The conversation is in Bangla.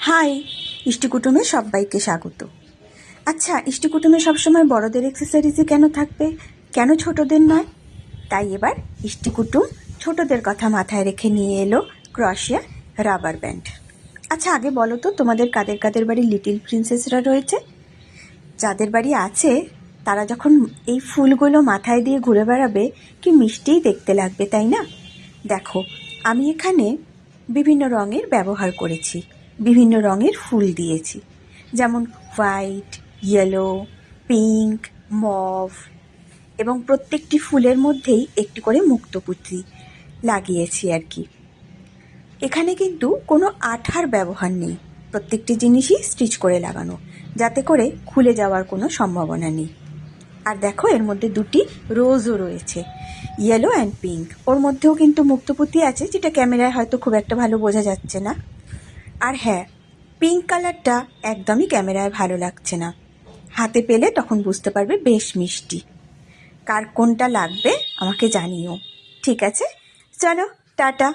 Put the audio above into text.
হাই, ইষ্টিকুটুমে সবাইকে স্বাগত। আচ্ছা, ইষ্টিকুটুমে সবসময় বড়দের অ্যাক্সেসরিজই কেন থাকবে, কেন ছোটদের নয়? তাই এবার ইষ্টিকুটুম ছোটদের কথা মাথায় রেখে নিয়ে এলো ক্রোয়েশিয়া রাবার ব্যান্ড। আচ্ছা, আগে বলো তো, তোমাদের কাদের কাদের বাড়ি লিটিল প্রিন্সেসরা রয়েছে? যাদের বাড়ি আছে তারা যখন এই ফুলগুলো মাথায় দিয়ে ঘুরে বেড়াবে কি মিষ্টিই দেখতে লাগবে, তাই না? দেখো, আমি এখানে বিভিন্ন রঙের ব্যবহার করেছি, বিভিন্ন রঙের ফুল দিয়েছি, যেমন হোয়াইট, ইয়েলো, পিঙ্ক, মভ, এবং প্রত্যেকটি ফুলের মধ্যেই একটি করে মুক্তপুত্রী লাগিয়েছি আর কি। এখানে কিন্তু কোনো আঠার ব্যবহার নেই, প্রত্যেকটি জিনিসই স্টিচ করে লাগানো, যাতে করে খুলে যাওয়ার কোনো সম্ভাবনা নেই। আর দেখো, এর মধ্যে দুটি রোজও রয়েছে, ইয়েলো অ্যান্ড পিঙ্ক। ওর মধ্যেও কিন্তু মুক্তপুতি আছে, যেটা ক্যামেরায় হয়তো খুব একটা ভালো বোঝা যাচ্ছে না। আর হ্যাঁ, পিঙ্ক কালারটা একদমই ক্যামেরায় ভালো লাগছে না, হাতে পেলে তখন বুঝতে পারবে বেশ মিষ্টি। কার কোনটা লাগবে আমাকে জানিও, ঠিক আছে? চলো, টাটা।